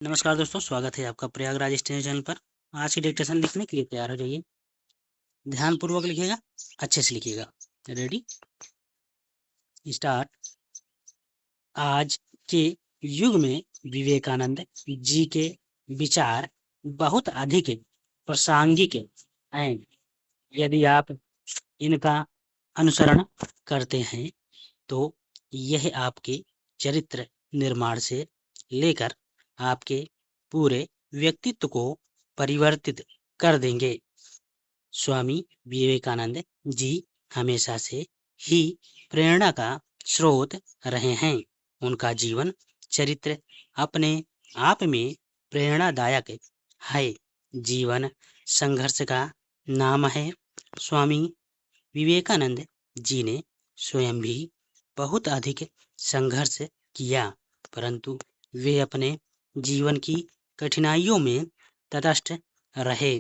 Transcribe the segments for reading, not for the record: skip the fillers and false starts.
नमस्कार दोस्तों, स्वागत है आपका प्रयागराज स्टडी चैनल पर। आज की डिक्टेशन लिखने के लिए तैयार हो जाइए। ध्यानपूर्वक लिखिएगा, अच्छे से लिखिएगा। Ready, start. आज के युग में विवेकानंद जी के विचार बहुत अधिक प्रासंगिक हैं। यदि आप इनका अनुसरण करते हैं तो यह आपके चरित्र निर्माण से लेकर आपके पूरे व्यक्तित्व को परिवर्तित कर देंगे। स्वामी विवेकानंद जी हमेशा से ही प्रेरणा का स्रोत रहे हैं। उनका जीवन चरित्र अपने आप में प्रेरणादायक है। जीवन संघर्ष का नाम है। स्वामी विवेकानंद जी ने स्वयं भी बहुत अधिक संघर्ष किया, परंतु वे अपने जीवन की कठिनाइयों में तटस्थ रहे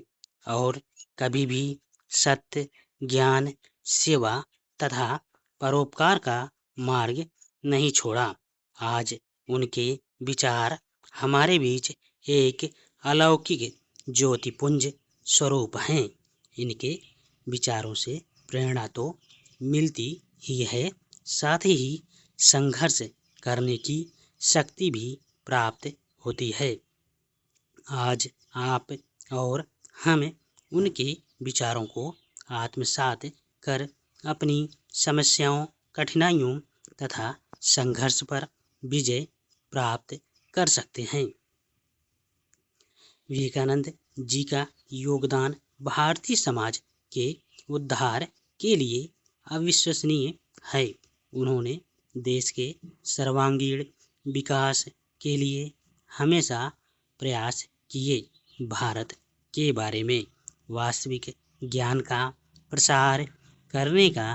और कभी भी सत्य, ज्ञान, सेवा तथा परोपकार का मार्ग नहीं छोड़ा। आज उनके विचार हमारे बीच एक अलौकिक ज्योतिपुंज स्वरूप हैं। इनके विचारों से प्रेरणा तो मिलती ही है, साथ ही संघर्ष करने की शक्ति भी प्राप्त होती है। आज आप और हम उनके विचारों को आत्मसात कर अपनी समस्याओं, कठिनाइयों तथा संघर्ष पर विजय प्राप्त कर सकते हैं। विवेकानंद जी का योगदान भारतीय समाज के उद्धार के लिए अविश्वसनीय है। उन्होंने देश के सर्वांगीण विकास के लिए हमेशा प्रयास किए। भारत के बारे में वास्तविक ज्ञान का प्रसार करने का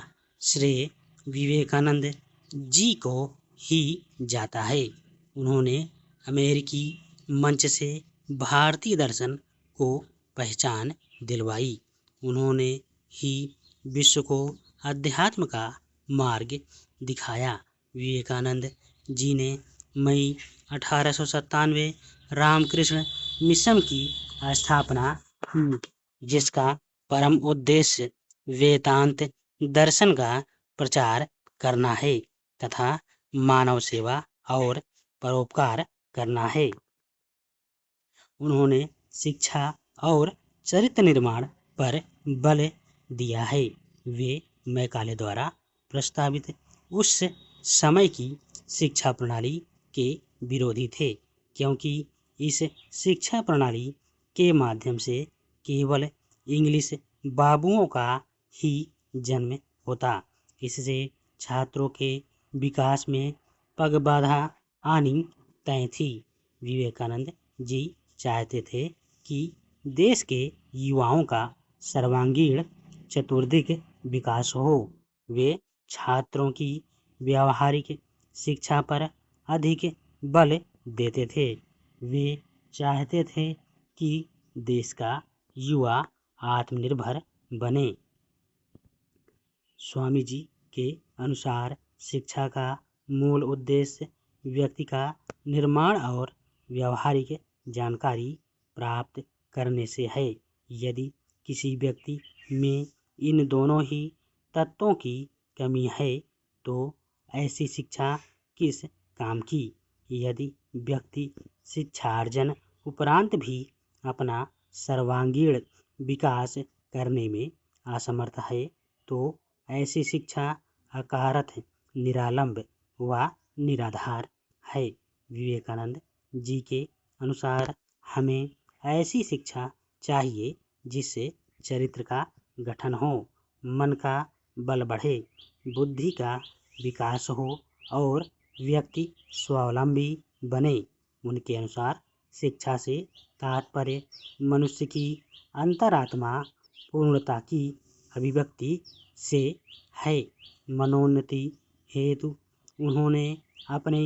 श्रेय विवेकानंद जी को ही जाता है। उन्होंने अमेरिकी मंच से भारतीय दर्शन को पहचान दिलवाई। उन्होंने ही विश्व को अध्यात्म का मार्ग दिखाया। विवेकानंद जी ने मई 1897 रामकृष्ण मिशन की स्थापना की, जिसका परम उद्देश्य वेदांत दर्शन का प्रचार करना है तथा मानव सेवा और परोपकार करना है। उन्होंने शिक्षा और चरित्र निर्माण पर बल दिया है। वे मैकाले द्वारा प्रस्तावित उस समय की शिक्षा प्रणाली के विरोधी थे, क्योंकि इस शिक्षा प्रणाली के माध्यम से केवल इंग्लिश बाबुओं का ही जन्म होता। इससे छात्रों के विकास में पगबाधा आनी तय थी। विवेकानंद जी चाहते थे कि देश के युवाओं का सर्वांगीण चतुर्दिक विकास हो। वे छात्रों की व्यावहारिक शिक्षा पर अधिक बल देते थे। वे चाहते थे कि देश का युवा आत्मनिर्भर बने। स्वामी जी के अनुसार शिक्षा का मूल उद्देश्य व्यक्ति का निर्माण और व्यावहारिक जानकारी प्राप्त करने से है। यदि किसी व्यक्ति में इन दोनों ही तत्वों की कमी है तो ऐसी शिक्षा किस काम की। यदि व्यक्ति शिक्षार्जन उपरांत भी अपना सर्वांगीण विकास करने में असमर्थ है तो ऐसी शिक्षा अकारथ, निरालंब व निराधार है। विवेकानंद जी के अनुसार हमें ऐसी शिक्षा चाहिए जिससे चरित्र का गठन हो, मन का बल बढ़े, बुद्धि का विकास हो और व्यक्ति स्वावलंबी बने। उनके अनुसार शिक्षा से तात्पर्य मनुष्य की अंतरात्मा पूर्णता की अभिव्यक्ति से है। मनोन्नति हेतु उन्होंने अपने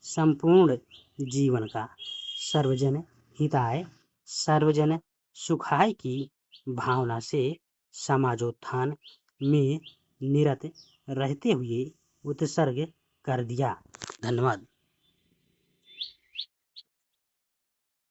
संपूर्ण जीवन का सर्वजन हिताय, सर्वजन सुखाय की भावना से समाजोत्थान में निरत रहते हुए उत्सर्ग कर दिया। धन्यवाद।